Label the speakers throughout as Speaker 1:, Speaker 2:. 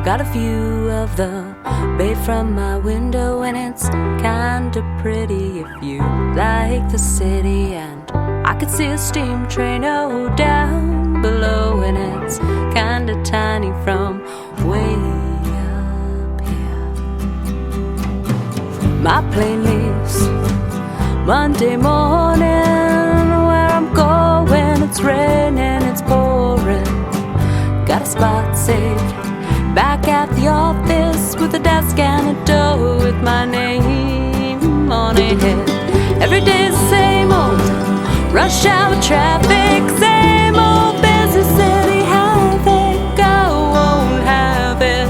Speaker 1: Got a view of the bay from my window, and it's kinda pretty if you like the city. And I could see a steam train, oh, down below, and it's kinda tiny from way up here. My plane leaves Monday morning. Where I'm going, it's raining, it's pouring. Got a spot saved back at the office with a desk and a door with my name on it. Every day's the same old rush hour traffic, same old busy city. Have it, go, won't have it.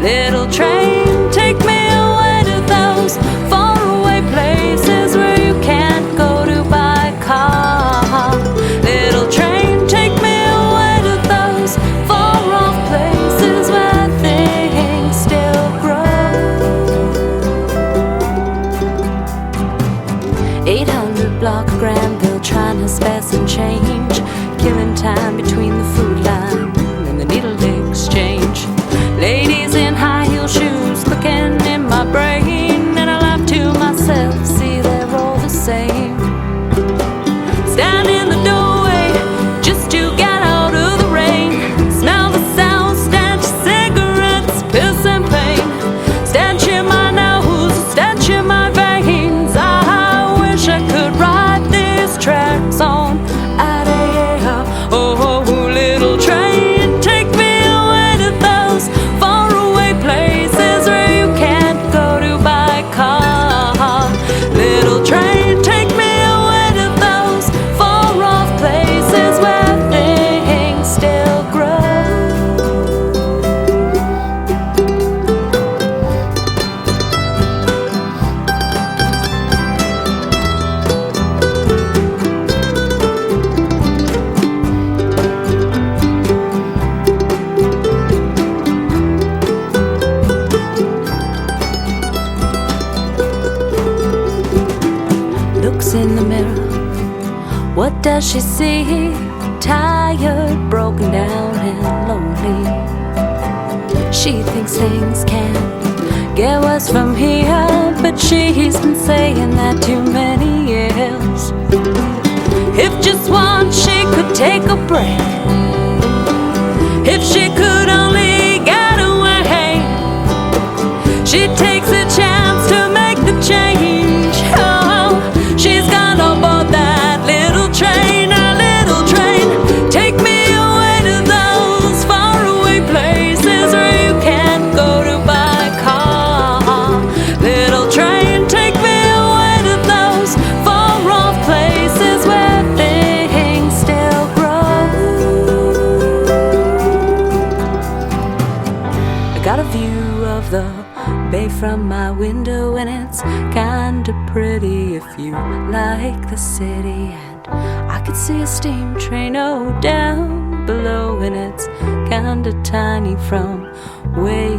Speaker 1: Little train, take me away to those faraway places where you can't go to by car. Little train, take me away to those far-off places where things still grow. 800 block of Granville, trying to spare some change, killing time between the food line and the needle exchange. Ladies in high heel shoes clicking in my brain, and I laugh to myself, see they're all the same. Stand in the doorway just to get out of the rain, smell the sound, stench cigarettes, piss and pain, stench in my nose, stench in my veins. I wish I could ride these tracks on out of here. Oh, little train, take me away to those faraway places where you can't go to by car. Little train, take me away to those far-off places where things still grow. Looks in the mirror, what does she see? Tired, broken down and lonely. She thinks things can't get worse from here, but she's been saying that too many years. If just once she could take a break, if she could only get away, she takes a chance to make the change. Oh, she's gone on board that little train, a little train. Take me away to those faraway places where you can't go to by car. Little train, take me away to those far-off places where things still grow. I got a view of the bay from my window, and it's kinda pretty if you like the city. And I could see a steam train, oh, down below, and it's kinda tiny from way